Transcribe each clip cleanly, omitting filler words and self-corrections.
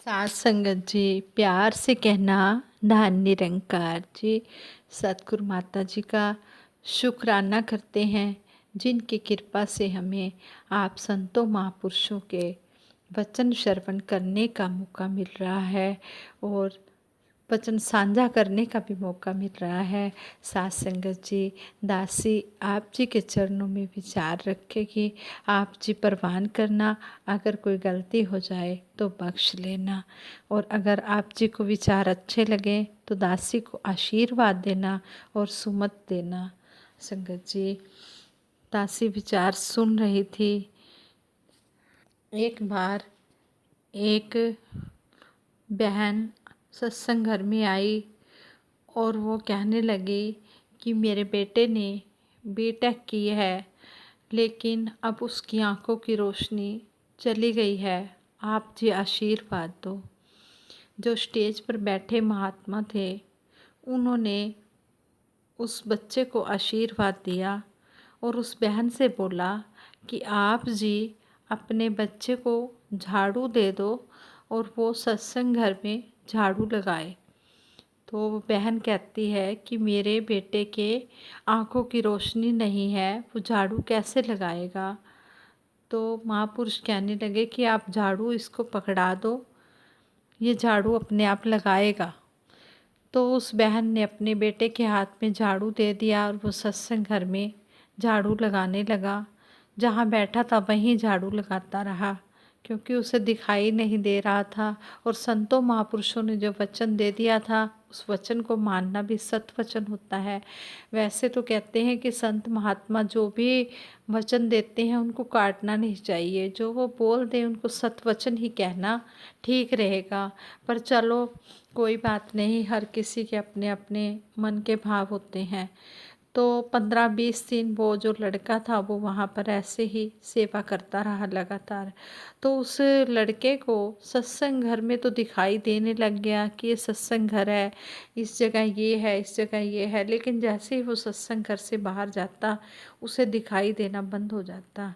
सात संगत जी, प्यार से कहना धन निरंकार जी। सतगुरु माता जी का शुक्राना करते हैं जिनकी कृपा से हमें आप संतों महापुरुषों के वचन श्रवण करने का मौका मिल रहा है और वचन साझा करने का भी मौका मिल रहा है। सात संगत जी, दासी आप जी के चरणों में विचार रखेगी। आप जी परवान करना, अगर कोई गलती हो जाए तो बख्श लेना, और अगर आप जी को विचार अच्छे लगे तो दासी को आशीर्वाद देना और सुमत देना। संगत जी, दासी विचार सुन रही थी। एक बार एक बहन सत्संग घर में आई और वो कहने लगी कि मेरे बेटे ने बीटेक की है, लेकिन अब उसकी आंखों की रोशनी चली गई है, आप जी आशीर्वाद दो। जो स्टेज पर बैठे महात्मा थे उन्होंने उस बच्चे को आशीर्वाद दिया और उस बहन से बोला कि आप जी अपने बच्चे को झाड़ू दे दो और वो सत्संग घर में झाड़ू लगाए। तो वो बहन कहती है कि मेरे बेटे के आँखों की रोशनी नहीं है, वो झाड़ू कैसे लगाएगा। तो महापुरुष कहने लगे कि आप झाड़ू इसको पकड़ा दो, ये झाड़ू अपने आप लगाएगा। तो उस बहन ने अपने बेटे के हाथ में झाड़ू दे दिया और वो सत्संग घर में झाड़ू लगाने लगा। जहाँ बैठा था वहीं झाड़ू लगाता रहा, क्योंकि उसे दिखाई नहीं दे रहा था। और संतों महापुरुषों ने जो वचन दे दिया था उस वचन को मानना भी सत वचन होता है। वैसे तो कहते हैं कि संत महात्मा जो भी वचन देते हैं उनको काटना नहीं चाहिए, जो वो बोल दें उनको सत वचन ही कहना ठीक रहेगा। पर चलो कोई बात नहीं, हर किसी के अपने अपने मन के भाव होते हैं। तो 15-20 दिन वो जो लड़का था वो वहाँ पर ऐसे ही सेवा करता रहा लगातार। तो उस लड़के को सत्संग घर में तो दिखाई देने लग गया कि ये सत्संग घर है, इस जगह ये है, इस जगह ये है, लेकिन जैसे ही वो सत्संग घर से बाहर जाता उसे दिखाई देना बंद हो जाता।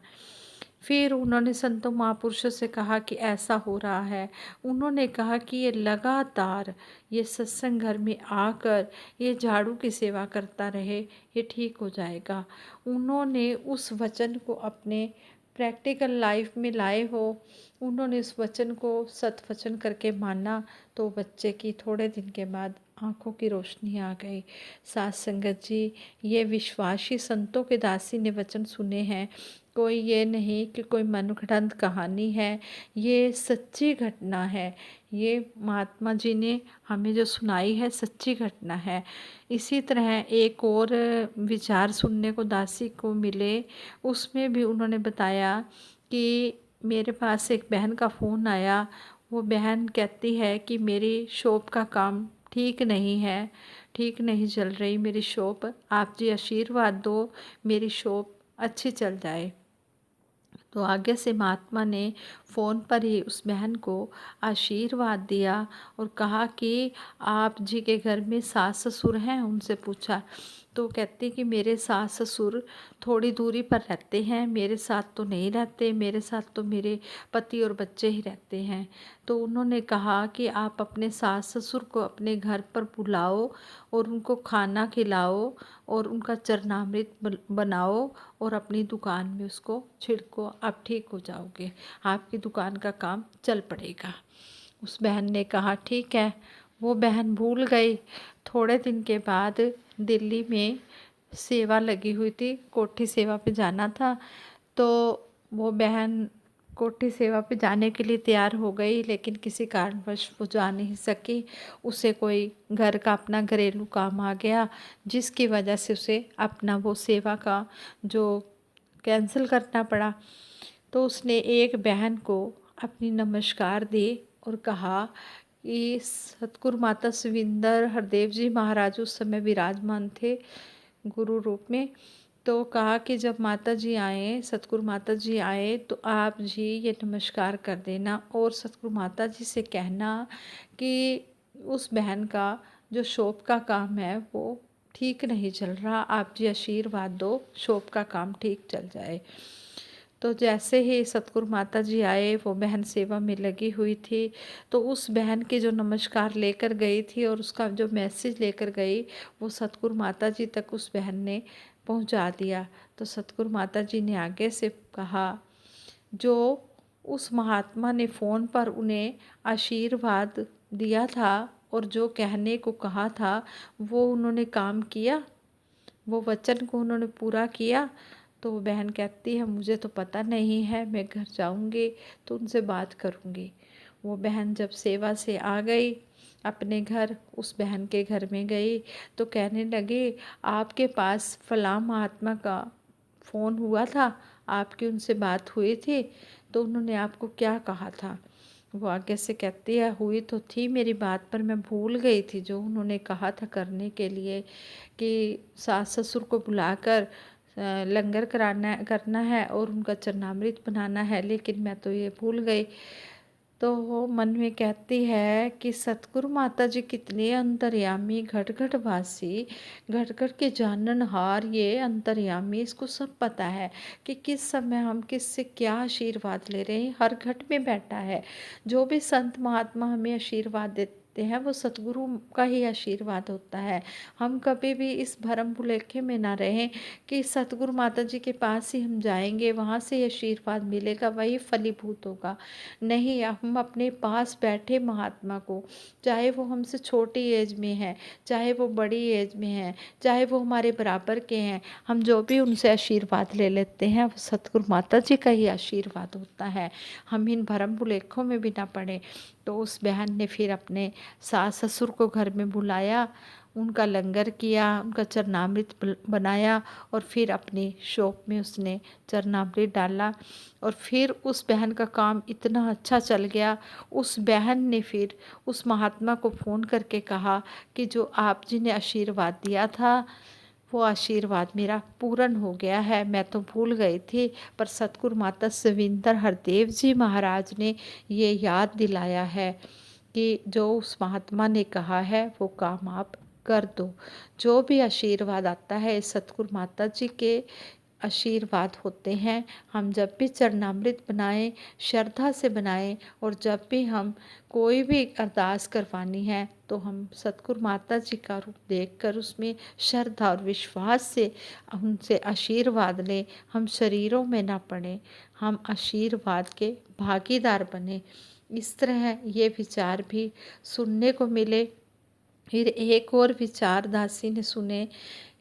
फिर उन्होंने संतों महापुरुषों से कहा कि ऐसा हो रहा है। उन्होंने कहा कि ये लगातार ये सत्संग घर में आकर ये झाड़ू की सेवा करता रहे, ये ठीक हो जाएगा। उन्होंने उस वचन को अपने प्रैक्टिकल लाइफ में लाए हो, उन्होंने इस वचन को सत वचन करके माना, तो बच्चे की थोड़े दिन के बाद आँखों की रोशनी आ गई। सात संगत जी, ये विश्वासी संतों के दासी ने वचन सुने हैं, कोई ये नहीं कि कोई मनगढ़ंत कहानी है, ये सच्ची घटना है। ये महात्मा जी ने हमें जो सुनाई है सच्ची घटना है। इसी तरह एक और विचार सुनने को दासी को मिले, उसमें भी उन्होंने बताया कि मेरे पास एक बहन का फ़ोन आया। वो बहन कहती है कि मेरी शॉप का काम ठीक नहीं है, ठीक नहीं चल रही मेरी शॉप, आप जी आशीर्वाद दो मेरी शॉप अच्छी चल जाए। तो आगे से महात्मा ने फ़ोन पर ही उस बहन को आशीर्वाद दिया और कहा कि आप जी के घर में सास ससुर हैं, उनसे पूछा। तो कहती कि मेरे सास ससुर थोड़ी दूरी पर रहते हैं, मेरे साथ तो नहीं रहते, मेरे साथ तो मेरे पति और बच्चे ही रहते हैं। तो उन्होंने कहा कि आप अपने सास ससुर को अपने घर पर बुलाओ और उनको खाना खिलाओ और उनका चरणामृत बनाओ और अपनी दुकान में उसको छिड़को, आप ठीक हो जाओगे, आपकी दुकान का काम चल पड़ेगा। उस बहन ने कहा ठीक है। वो बहन भूल गई। थोड़े दिन के बाद दिल्ली में सेवा लगी हुई थी, कोठी सेवा पे जाना था। तो वो बहन कोठी सेवा पे जाने के लिए तैयार हो गई, लेकिन किसी कारणवश वो जा नहीं सकी। उसे कोई घर का अपना घरेलू काम आ गया, जिसकी वजह से उसे अपना वो सेवा का जो कैंसिल करना पड़ा। तो उसने एक बहन को अपनी नमस्कार दी और कहा कि सतगुरु माता सुविंदर हरदेव जी महाराज उस समय विराजमान थे गुरु रूप में। तो कहा कि जब माता जी आए, सतगुरु माता जी आए, तो आप जी ये नमस्कार कर देना और सतगुरु माता जी से कहना कि उस बहन का जो शॉप का काम है वो ठीक नहीं चल रहा, आप जी आशीर्वाद दो शॉप का काम ठीक चल जाए। तो जैसे ही सतगुरु माता जी आए, वो बहन सेवा में लगी हुई थी, तो उस बहन की जो नमस्कार लेकर गई थी और उसका जो मैसेज लेकर गई, वो सतगुरु माता जी तक उस बहन ने पहुंचा दिया। तो सतगुरु माता जी ने आगे से कहा, जो उस महात्मा ने फ़ोन पर उन्हें आशीर्वाद दिया था और जो कहने को कहा था, वो उन्होंने काम किया, वो वचन को उन्होंने पूरा किया। तो वो बहन कहती है, मुझे तो पता नहीं है, मैं घर जाऊंगी तो उनसे बात करूंगी। वो बहन जब सेवा से आ गई अपने घर, उस बहन के घर में गई तो कहने लगे, आपके पास फलां महात्मा का फ़ोन हुआ था, आपकी उनसे बात हुई थी, तो उन्होंने आपको क्या कहा था? वो आगे से कहती है, हुई तो थी मेरी बात, पर मैं भूल गई थी जो उन्होंने कहा था करने के लिए, कि सास ससुर को बुलाकर लंगर करना है और उनका चरणामृत बनाना है, लेकिन मैं तो ये भूल गई। तो वो मन में कहती है कि सतगुरु माता जी कितने अंतर्यामी, घट घट वासी, घट घट के जाननहार, ये अंतर्यामी, इसको सब पता है कि किस समय हम किससे क्या आशीर्वाद ले रहे हैं, हर घट में बैठा है। जो भी संत महात्मा हमें आशीर्वाद देते हैं, वो सतगुरु का ही आशीर्वाद होता है। हम कभी भी इस भरम भुलेखे में ना रहें कि सतगुरु माता जी के पास ही हम जाएंगे, वहाँ से आशीर्वाद मिलेगा, वही फलीभूत होगा। नहीं, हम अपने पास बैठे महात्मा को, चाहे वो हमसे छोटी एज में है, चाहे वो बड़ी एज में है, चाहे वो हमारे बराबर के हैं, हम जो भी उनसे आशीर्वाद ले लेते हैं, वो सतगुरु माता जी का ही आशीर्वाद होता है। हम इन भरम भुलेखों में भी ना पड़े। तो उस बहन ने फिर अपने सास ससुर को घर में बुलाया, उनका लंगर किया, उनका चरणामृत बनाया और फिर अपनी शॉप में उसने चरणामृत डाला। और फिर उस बहन का काम इतना अच्छा चल गया, उस बहन ने फिर उस महात्मा को फ़ोन करके कहा कि जो आप जी ने आशीर्वाद दिया था, वो आशीर्वाद मेरा पूर्ण हो गया है, मैं तो भूल गई थी, पर सतगुरु माता सविंदर हरदेव जी महाराज ने ये याद दिलाया है कि जो उस महात्मा ने कहा है वो काम आप कर दो। जो भी आशीर्वाद आता है सतगुरु माता जी के आशीर्वाद होते हैं। हम जब भी चरणामृत बनाएं, श्रद्धा से बनाएं, और जब भी हम कोई भी अरदास करवानी है तो हम सतगुरु माता जी का रूप देखकर उसमें श्रद्धा और विश्वास से उनसे आशीर्वाद लें। हम शरीरों में ना पड़ें, हम आशीर्वाद के भागीदार बने। इस तरह ये विचार भी सुनने को मिले। फिर एक और विचार दासी ने सुने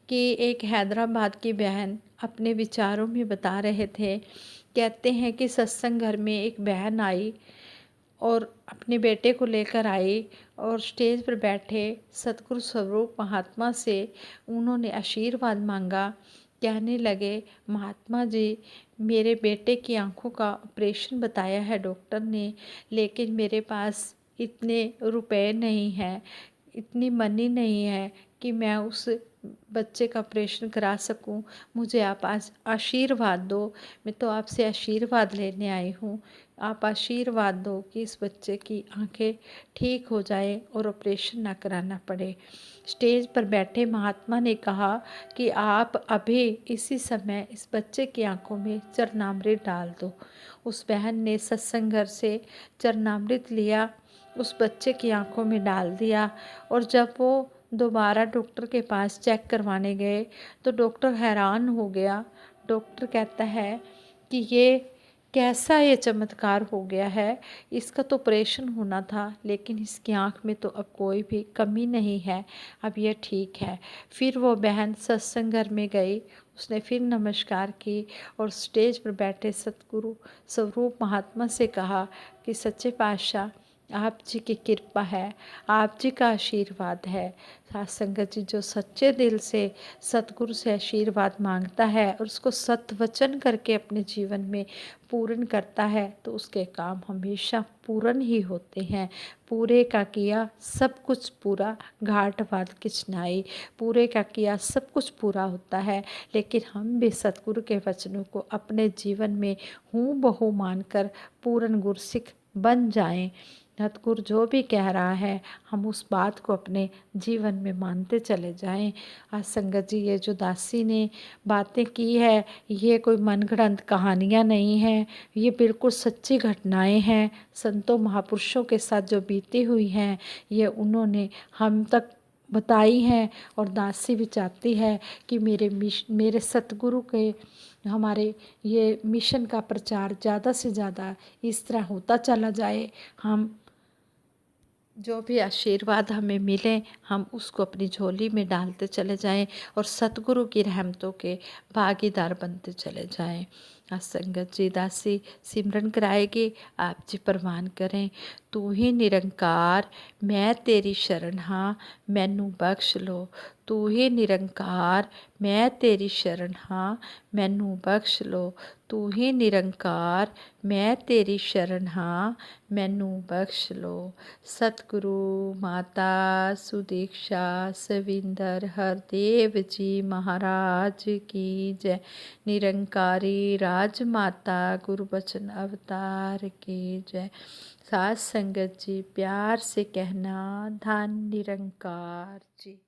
कि एक हैदराबाद की बहन अपने विचारों में बता रहे थे। कहते हैं कि सत्संग घर में एक बहन आई और अपने बेटे को लेकर आई और स्टेज पर बैठे सतगुरु स्वरूप महात्मा से उन्होंने आशीर्वाद मांगा। कहने लगे, महात्मा जी, मेरे बेटे की आंखों का ऑपरेशन बताया है डॉक्टर ने, लेकिन मेरे पास इतने रुपए नहीं हैं, इतनी मनी नहीं है कि मैं उस बच्चे का ऑपरेशन करा सकूं। मुझे आप आज आशीर्वाद दो, मैं तो आपसे आशीर्वाद लेने आई हूँ। आप आशीर्वाद दो कि इस बच्चे की आंखें ठीक हो जाए और ऑपरेशन ना कराना पड़े। स्टेज पर बैठे महात्मा ने कहा कि आप अभी इसी समय इस बच्चे की आंखों में चरणामृत डाल दो। उस बहन ने सत्संग घर से चरणामृत लिया, उस बच्चे की आंखों में डाल दिया। और जब वो दोबारा डॉक्टर के पास चेक करवाने गए तो डॉक्टर हैरान हो गया। डॉक्टर कहता है कि ये कैसा ये चमत्कार हो गया है, इसका तो ऑपरेशन होना था, लेकिन इसकी आंख में तो अब कोई भी कमी नहीं है, अब ये ठीक है। फिर वो बहन सत्संग घर में गई, उसने फिर नमस्कार की और स्टेज पर बैठे सतगुरु स्वरूप महात्मा से कहा कि सच्चे पातशाह, आप जी की कृपा है, आप जी का आशीर्वाद है। साथ संगत जी, जो सच्चे दिल से सतगुरु से आशीर्वाद मांगता है और उसको सत्वचन करके अपने जीवन में पूर्ण करता है तो उसके काम हमेशा पूर्ण ही होते हैं। पूरे का किया सब कुछ पूरा, घाट बाद किछ नाई। पूरे का किया सब कुछ पूरा होता है, लेकिन हम भी सतगुरु के वचनों को अपने जीवन में हूँ बहू मानकर पूर्ण गुरसिख बन जाएं। सतगुरु जो भी कह रहा है हम उस बात को अपने जीवन में मानते चले जाएं। आज संगत जी, ये जो दासी ने बातें की है ये कोई मनगढ़ंत कहानियाँ नहीं हैं, ये बिल्कुल सच्ची घटनाएं हैं। संतों महापुरुषों के साथ जो बीती हुई हैं ये उन्होंने हम तक बताई हैं। और दासी भी चाहती है कि मेरे सतगुरु के हमारे ये मिशन का प्रचार ज़्यादा से ज़्यादा इस तरह होता चला जाए। हम जो भी आशीर्वाद हमें मिले हम उसको अपनी झोली में डालते चले जाएं और सतगुरु की रहमतों के भागीदार बनते चले जाएं। आज संगत जी दासी सिमरन कराएगी, आप जी प्रवान करें। तू ही निरंकार मैं तेरी शरण हाँ, मैनू बख्श लो। तू ही निरंकार मैं तेरी शरण हाँ, मैनू बख्श लो। तू ही निरंकार मैं तेरी शरण हाँ, मैनू बख्श लो। सतगुरु माता सुदीक्षा सविंदर हरदेव जी महाराज की जय। निरंकारी राजमाता गुरुबचन अवतार की जय। साथ संगत जी प्यार से कहना धन निरंकार जी।